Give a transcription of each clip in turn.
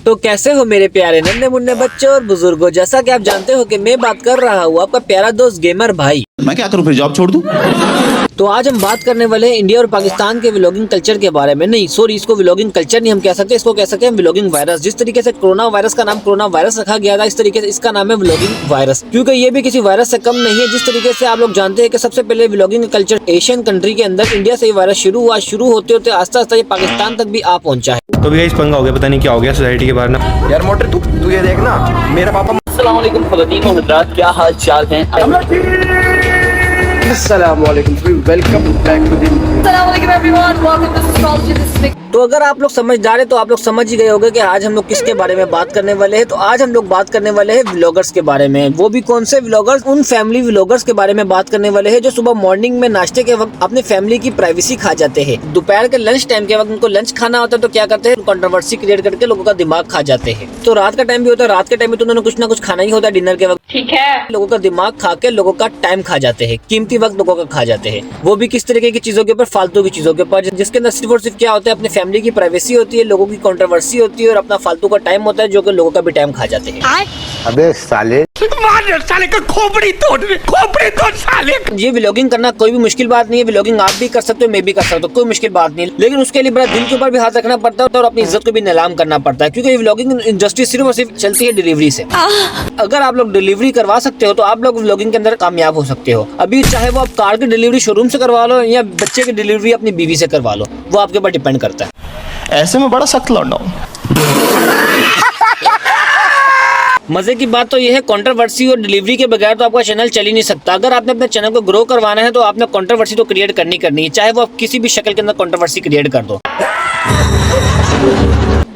तो कैसे हो मेरे प्यारे नन्हे मुन्ने बच्चों और बुजुर्गों, जैसा कि आप जानते हो कि मैं बात कर रहा हूँ आपका प्यारा दोस्त गेमर भाई। मैं क्या करूँ, फिर जॉब छोड़ दूं? तो आज हम बात करने वाले हैं इंडिया और पाकिस्तान के व्लॉगिंग कल्चर के बारे में। नहीं सॉरी, इसको व्लॉगिंग कल्चर नहीं हम कह सकते, इसको कह सकते हैं व्लॉगिंग वायरस। जिस तरीके से कोरोना वायरस का नाम कोरोना वायरस रखा गया था, इस तरीके से इसका नाम है व्लॉगिंग वायरस, क्योंकि ये भी किसी वायरस से कम नहीं है। जिस तरीके से आप लोग जानते हैं कि सबसे पहले व्लॉगिंग कल्चर एशियन कंट्री के अंदर इंडिया से ये वायरस शुरू हुआ। शुरू होते होते आस्ता आस्ता ये पाकिस्तान तक भी आ पहुंचा है। तो भैया इस पंगा हो गया, पता नहीं क्या हो गया सोसाइटी के बाहर ना। यार मोटर तू ये देखना, मेरा पापा। अस्सलाम वालेकुम ख़वातीन और हज़रात, क्या हाल चाल हैं? अस्सलाम वालेकुम, welcome back to the. Assalamu alaikum everyone, welcome to Astrology This Week. तो अगर आप लोग समझदार हैं तो आप लोग समझ ही गए होंगे कि आज हम लोग किसके बारे में बात करने वाले हैं। तो आज हम लोग बात करने वाले हैं व्लॉगर्स के बारे में। वो भी कौन से व्लॉगर्स? उन फैमिली व्लॉगर्स के बारे में बात करने वाले हैं जो सुबह मॉर्निंग में नाश्ते के वक्त अपने फैमिली की प्राइवेसी खा जाते हैं। दोपहर के लंच टाइम के वक्त उनको लंच खाना होता है तो क्या करते हैं, कंट्रोवर्सी क्रिएट करके लोगों का दिमाग खा जाते हैं। तो रात का टाइम भी होता है, रात के टाइम में तो उन्होंने कुछ ना कुछ खाना ही होता है डिनर के वक्त। ठीक है, लोगों का दिमाग खा के लोगों का टाइम खा जाते हैं, कीमती वक्त लोगों का खा जाते हैं। वो भी किस तरीके की चीजों के ऊपर? फालतू की चीजों के ऊपर, जिसके अंदर सिर्फ और सिर्फ क्या होता है, अपनी फैमिली की प्राइवेसी होती है, लोगों की कंट्रोवर्सी होती है और अपना फालतू का टाइम होता है जो कि लोगों का भी टाइम खा जाते हैं। अबे साले साले का खोपड़ी तोड़ साले। ये व्लॉगिंग करना कोई भी मुश्किल बात नहीं है। व्लॉगिंग आप भी कर सकते हो, मैं भी कर सकता हूँ, कोई मुश्किल बात नहीं है। लेकिन उसके लिए बड़ा दिल के ऊपर भी हाथ रखना पड़ता है और अपनी इज्जत को भी नीलाम करना पड़ता है, क्योंकि ये व्लॉगिंग इंडस्ट्री सिर्फ और सिर्फ चलती है डिलीवरी से। अगर आप लोग डिलीवरी करवा सकते हो तो आप लोग व्लॉगिंग के अंदर कामयाब हो सकते हो। अभी चाहे वो आप कार की डिलीवरी शोरूम से करवा लो या बच्चे की डिलीवरी अपनी बीवी से करवा लो, वो आपके ऊपर डिपेंड करता है। ऐसे में बड़ा सख्त लौंडा हूँ। मजे की बात तो ये है, कंट्रोवर्सी और डिलीवरी के बगैर तो आपका चैनल चल ही नहीं सकता। अगर आपने अपने चैनल को ग्रो करवाना है तो आपने कंट्रोवर्सी तो क्रिएट करनी है, चाहे वो आप किसी भी शक्ल के अंदर कंट्रोवर्सी क्रिएट कर दो।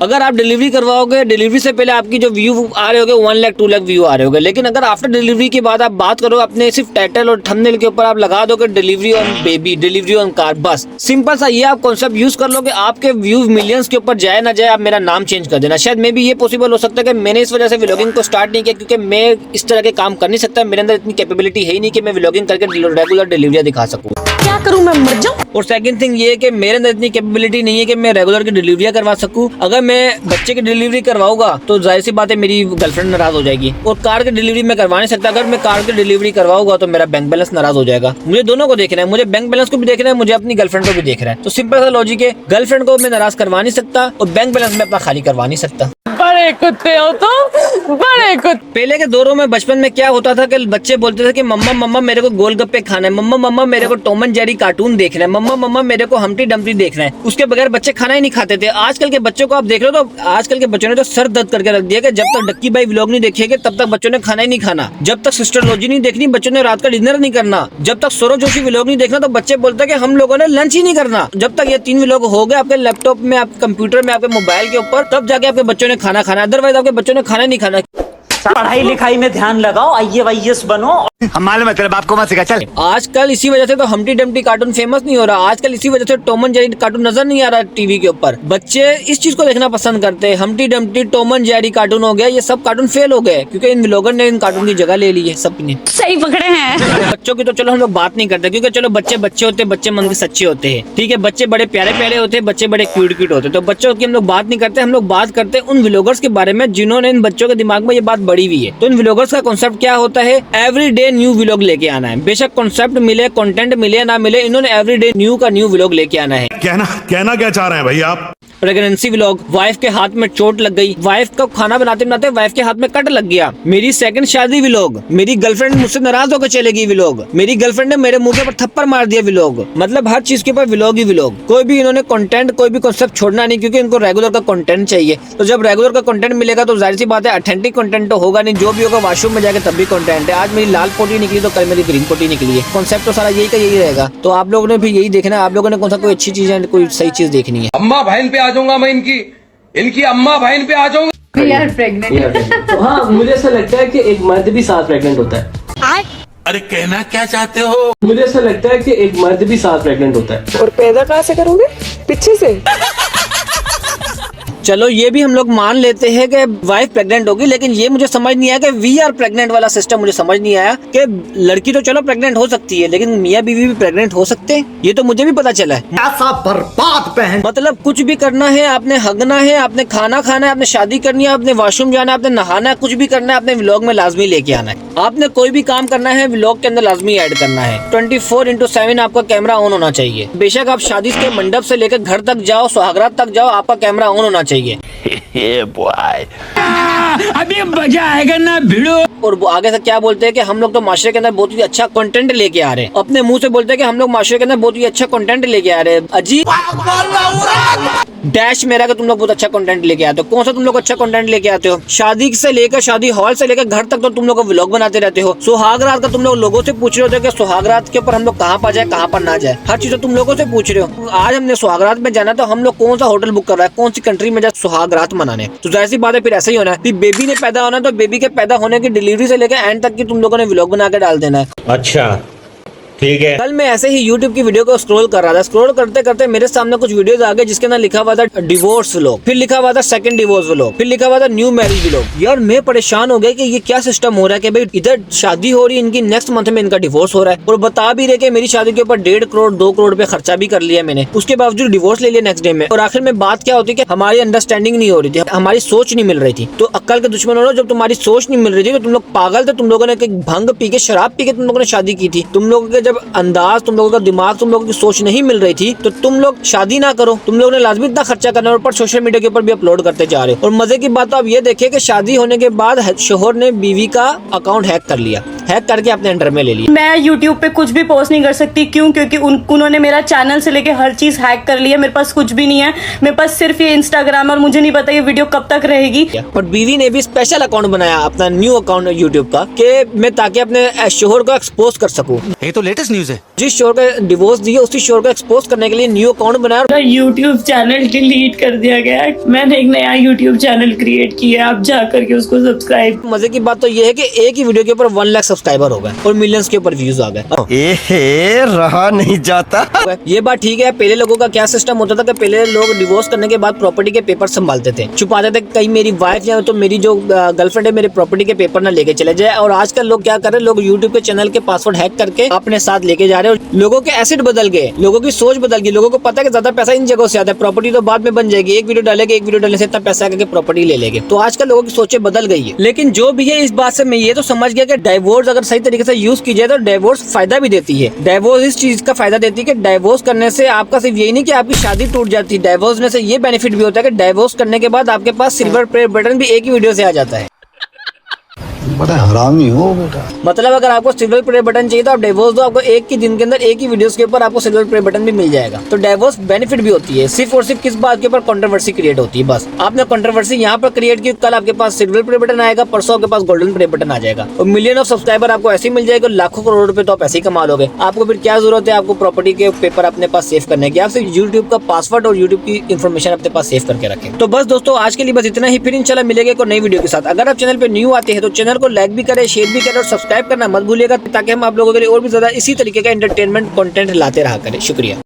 अगर आप डिलीवरी करवाओगे, डिलीवरी से पहले आपकी जो व्यू आ रहे होंगे 1 लाख 2 लाख व्यू आ रहे होंगे, लेकिन अगर आफ्टर डिलीवरी के बाद आप बात करो अपने सिर्फ टाइटल और थंबनेल के ऊपर आप लगा दोगे delivery on baby, delivery on car, बस सिंपल सा ये आप कॉन्सेप्ट यूज कर लोगे, आपके व्यू मिलियंस के ऊपर जाए ना जाए, आप मेरा नाम चेंज कर देना। शायद मे भी ये पॉसिबल हो सकता है कि मैंने इस वजह से व्लॉगिंग को स्टार्ट नहीं किया, क्योंकि मैं इस तरह के काम कर नहीं सकता। मेरे अंदर इतनी कैपेबिलिटी है ही नहीं कि मैं व्लॉगिंग करके रेगुलर डिलीवरी दिखा सकूँ। क्या करूं मैं, मर जाऊं? और सेकंड थिंग ये है कि मेरे अंदर इतनी कैपेबिलिटी नहीं है कि मैं रेगुलर की डिलीवरियां करवा सकूं। अगर मैं बच्चे की डिलीवरी करवाऊंगा तो जाहिर सी बात है मेरी गर्लफ्रेंड नाराज हो जाएगी, और कार की डिलीवरी मैं करवा नहीं सकता। अगर मैं कार की डिलीवरी करवाऊंगा तो मेरा बैंक बैलेंस नाराज हो जाएगा। मुझे दोनों को देखना है, मुझे बैंक बैलेंस को भी देखना है, मुझे अपनी गर्लफ्रेंड को भी देखना है। तो सिंपल सा लॉजिक है, गर्लफ्रेंड को मैं नाराज करवा नहीं सकता और बैंक बैलेंस में अपना खाली करवा नहीं सकता। बड़े कुत्ते हो तुम, बड़े कुत्ते। पहले के दौरों में बचपन में क्या होता था कि बच्चे बोलते थे कि मम्मा मम्मा मेरे को गोलगप्पे खाना है, मम्मा मम्मा मेरे को टॉम एंड जेरी कार्टून देखना है, मम्मा मम्मा मेरे को हम्टी डम्पटी देखना है। उसके बगैर बच्चे खाना ही नहीं खाते थे। आजकल के बच्चों को आप देख लो तो आजकल के बच्चों ने तो सर दर्द करके रख दिया कि जब तक डक्की भाई व्लॉग नहीं देखेंगे तब तक बच्चों ने खाना ही नहीं खाना, जब तक सिस्टरलॉजी नहीं देखनी बच्चों ने रात का डिनर नहीं करना, जब तक सौरभ जोशी व्लॉग नहीं देखना तो बच्चे बोलते हैं कि हम लोगों ने लंच ही नहीं करना। जब तक ये 3 व्लॉग हो गए आपके लैपटॉप में, आपके कंप्यूटर में, आपके मोबाइल के ऊपर, तब जाके आपके बच्चों ने खाना खाना, अदरवाइज आपके बच्चों ने खाना नहीं खाना। पढ़ाई लिखाई में ध्यान लगाओ, IAS बनो। मालूम है तेरे बाप को मत सिखा, चल। आजकल इसी वजह से तो हम्टी डम्पटी कार्टून फेमस नहीं हो रहा, आजकल इसी वजह से टॉम एंड जेरी कार्टून नजर नहीं आ रहा टीवी के ऊपर। बच्चे इस चीज को देखना पसंद करते हैं। Humpty Dumpty, Tom and Jerry cartoon हो गया, ये सब कार्टून फेल हो गए क्योंकि इन व्लॉगर ने इन कार्टून की जगह ले ली है सबने। सही पकड़े हैं। बच्चों की तो चलो हम लोग बात नहीं करते, क्योंकि चलो बच्चे बच्चे होते हैं, बच्चे मन के सच्चे होते हैं, ठीक है। बच्चे बड़े प्यारे प्यारे होते हैं, बच्चे बड़े क्यूट क्यूट होते हैं, तो बच्चों की हम लोग बात नहीं करते। हम लोग बात करते हैं उन व्लॉगर्स के बारे में जिन्होंने इन बच्चों के दिमाग में ये बात बड़ी हुई है। तो इन व्लॉगर्स का कॉन्सेप्ट क्या होता है? एवरीडे न्यू व्लॉग लेके आना है। बेशक कॉन्सेप्ट मिले, कंटेंट मिले ना मिले, इन्होंने एवरीडे न्यू का न्यू व्लॉग लेके आना है। कहना क्या चाह रहे हैं भाई आप? प्रेगनेंसी व्लॉग, वाइफ के हाथ में चोट लग गई, वाइफ का खाना बनाते बनाते वाइफ के हाथ में कट लग गया, मेरी सेकंड शादी व्लॉग, मेरी गर्लफ्रेंड मुझसे नाराज होकर चलेगी व्लॉग, मेरी गर्लफ्रेंड ने मेरे मुंह के ऊपर थप्पड़ मार दिया व्लॉग। मतलब हर चीज के ऊपर व्लॉग ही व्लॉग। कोई भी इन्होंने कंटेंट, कोई भी कॉन्सेप्ट छोड़ना नहीं, क्योंकि इनको रेगुलर का कंटेंट चाहिए। तो जब रेगुलर का कंटेंट मिलेगा तो जाहिर सी बात है ऑथेंटिक कंटेंट तो होगा नहीं, जो भी होगा वॉशरूम में जाके तब भी कंटेंट है। आज मेरी लाल पोटी निकली तो कल मेरी ग्रीन पोटी निकली है। कॉन्सेप्ट तो सारा यही का यही रहेगा। तो आप लोगों ने भी यही देखना है, आप लोगों ने कौन सा कोई अच्छी चीज है, कोई सही चीज देखनी है। अम्मा बहन पे आ जाऊंगा मैं, इनकी अम्मा बहन पे आ जाऊंगा। We are pregnant. तो हाँ, मुझे ऐसा लगता है कि एक मर्द भी 7 प्रेग्नेंट होता है। अरे कहना क्या चाहते हो? मुझे ऐसा लगता है कि एक मर्द भी 7 प्रेग्नेंट होता है। और पैदा कहाँ से करोगे? पीछे से। चलो ये भी हम लोग मान लेते हैं कि वाइफ प्रेग्नेंट होगी, लेकिन ये मुझे समझ नहीं आया कि वी आर प्रेग्नेंट वाला सिस्टम मुझे समझ नहीं आया कि लड़की तो चलो प्रेग्नेंट हो सकती है, लेकिन मियाँ बीवी भी प्रेग्नेंट हो सकते हैं। ये तो मुझे भी पता चला है। ऐसा बर्बाद बहन। मतलब कुछ भी करना है, आपने हगना है, आपने खाना खाना है, आपने शादी करनी है, आपने वॉशरूम जाना है, आपने नहाना है, कुछ भी करना है, आपने व्लॉग में लाजमी लेके आना है। आपने कोई भी काम करना है व्लॉग के अंदर लाजमी ऐड करना है। 24/7 आपका कैमरा ऑन होना चाहिए। बेशक आप शादी के मंडप से लेकर घर तक जाओ, सुहागरात तक जाओ, आपका कैमरा ऑन होना चाहिए। अभी मजा आएगा ना भिड़ो। और वो आगे से क्या बोलते हैं कि हम लोग तो माशरे के अंदर बहुत ही अच्छा कंटेंट लेके आ रहे हैं। अपने मुंह से बोलते हैं कि हम लोग माशरे के अंदर बहुत ही अच्छा कंटेंट लेके आ रहे हैं। अजीब डैश मेरा कि तुम लोग बहुत अच्छा कंटेंट लेके आते हो। कौन सा तुम लोग अच्छा कंटेंट लेके आते हो? शादी से लेकर, शादी हॉल से लेकर घर तक तो तुम लोग व्लॉग बनाते रहते हो। सुहाग रात का तुम लोग लोगों से पूछ रहे होते हो कि सुहाग रात के ऊपर हम लोग कहाँ पर जाए, कहाँ पर ना जाए, हर चीज तो तुम लोगों से पूछ रहे हो। आज हमने सुहाग रात में जाना, तो हम लोग कौन सा होटल बुक कर रहा है, कौन सी कंट्री में जाए सुहाग रात मनाने? तो जाहिर सी बात है फिर ऐसा ही होना है। बेबी ने पैदा होना है तो बेबी के पैदा होने की डिलीवरी से लेकर एंड तक की तुम लोगों ने व्लॉग बना के डाल देना है। अच्छा ठीक है। कल मैं ऐसे ही YouTube की वीडियो को स्क्रॉल कर रहा था। स्क्रॉल करते करते मेरे सामने कुछ वीडियोस आ गए जिसके अंदर लिखा हुआ था डिवोर्स व्लॉग, फिर लिखा हुआ था सेकंड डिवोर्स व्लॉग, फिर लिखा हुआ था न्यू मैरिज व्लॉग। यार मैं परेशान हो गया कि ये क्या सिस्टम हो रहा है कि भाई इधर शादी हो रही है इनकी, नेक्स्ट मंथ में इनका डिवोर्स हो रहा है, और बता भी रहे कि मेरी शादी के ऊपर 1.5 करोड़ 2 करोड़ रुपए खर्चा भी कर लिया मैंने, उसके बावजूद डिवोर्स ले लिया नेक्स्ट डे में। और आखिर में बात क्या होती है कि हमारी अंडरस्टैंडिंग नहीं हो रही थी, हमारी सोच नहीं मिल रही थी। तो अक्ल के दुश्मन हो, जब तुम्हारी सोच नहीं मिल रही थी तो तुम लोग पागल थे। तुम लोगों ने भंग पी के, शराब पी के तुम लोगों ने शादी की थी। तुम लोगों के जब अंदाज, तुम लोगों का दिमाग, तुम लोगों की सोच नहीं मिल रही थी तो तुम लोग शादी ना करो। तुम लोगों ने लाजमी इतना खर्चा करना और ऊपर सोशल मीडिया के ऊपर भी अपलोड करते जा रहे हो। और मजे की बात तो आप ये देखिए कि शादी होने के बाद शोहर ने बीवी का अकाउंट हैक कर लिया, हैक करके अपने अंडर में ले लिया। मैं YouTube पे कुछ भी पोस्ट नहीं कर सकती। क्यों? क्योंकि उन्होंने मेरा चैनल से लेके हर चीज हैक कर लिया। मेरे पास कुछ भी नहीं है, मेरे पास सिर्फ ये इंस्टाग्राम, और मुझे नहीं पता ये वीडियो कब तक रहेगी। और बीवी ने भी स्पेशल अकाउंट बनाया अपना न्यू अकाउंट यूट्यूब का, कि मैं ताकि अपने शोहर को एक्सपोज कर सकूं। ये तो लेटेस्ट न्यूज है। जिस शोहर का डिवोर्स दिया उसी शोहर को एक्सपोज करने के लिए न्यू अकाउंट बनाया। मेरा YouTube चैनल डिलीट कर दिया गया है। मैंने एक नया YouTube चैनल क्रिएट किया, आप जा करके उसको सब्सक्राइब। मजे की बात तो ये है कि एक ही वीडियो के ऊपर 1 लाख सब्सक्राइबर हो गए और मिलियंस के ऊपर व्यूज आ गए। रहा नहीं जाता। ये बात ठीक है। पहले लोगों का क्या सिस्टम होता था कि पहले लोग डिवोर्स करने के बाद प्रॉपर्टी के पेपर संभालते थे, छुपाते थे, कहीं मेरी वाइफ या तो मेरी जो गर्लफ्रेंड है मेरे प्रॉपर्टी के पेपर ना लेके चले जाए। और आजकल लोग क्या कर रहे हैं, लोग यूट्यूब के चैनल के पासवर्ड हैक करके अपने साथ लेके जा रहे हैं। लोगों के एसिड बदल गए, लोगों की सोच बदल गई। लोगों को पता है कि ज्यादा पैसा इन जगहों से आता है, प्रॉपर्टी तो बाद में बन जाएगी, एक वीडियो डालेंगे, एक वीडियो डालने से इतना पैसा करके प्रॉपर्टी ले लेंगे। तो आजकल लोगों की सोचें बदल गई है। लेकिन जो भी है, इस बात से मैं ये तो समझ गया कि डाइवोर्स अगर सही तरीके से यूज की जाए तो डाइवोर्स फायदा भी देती है। डाइवोर्स इस चीज का फायदा देती है कि डाइवोर्स करने से आपका सिर्फ यही नहीं कि आपकी शादी टूट जाती है, डाइवोर्स में से ये बेनिफिट भी होता है कि डाइवोर्स करने के बाद आपके पास सिल्वर प्ले बटन भी एक ही वीडियो से आ जाता है। बड़ा हरामी हो बेटा। मतलब अगर आपको सिल्वर प्ले बटन चाहिए तो आप डाइवोर्स दो, आपको एक ही दिन के अंदर एक ही वीडियोस के ऊपर आपको सिल्वर प्ले बटन भी मिल जाएगा। तो डाइवोर्स बेनिफिट भी होती है। सिर्फ और सिर्फ किस बात के ऊपर कंट्रोवर्सी क्रिएट होती है, बस आपने कंट्रोवर्सी यहाँ पर क्रिएट की, कल आपके पास सिल्वर प्ले बटन आएगा, परसों आपके पास गोल्डन प्ले बटन आ जाएगा और मिलियन ऑफ सब्सक्राइबर आपको ऐसे ही मिल जाएगा। लाखों करोड़ रुपए तो आप ऐसे ही कमा लोगे। आपको फिर क्या जरूरत है आपको प्रॉपर्टी के पेपर अपने पास सेव करने की? आप सिर्फ यूट्यूब का पासवर्ड और यूट्यूब की इन्फॉर्मेशन अपने पास सेव करके रखें। तो बस दोस्तों आज के लिए बस इतना ही, फिर इंशाल्लाह मिलेंगे एक नई वीडियो के साथ। अगर आप चैनल पे न्यू आते हैं तो चैनल को लाइक भी करें, शेयर भी करें और सब्सक्राइब करना मत भूलिएगा, ताकि हम आप लोगों के लिए और भी ज्यादा इसी तरीके का एंटरटेनमेंट कंटेंट लाते रहा करें। शुक्रिया।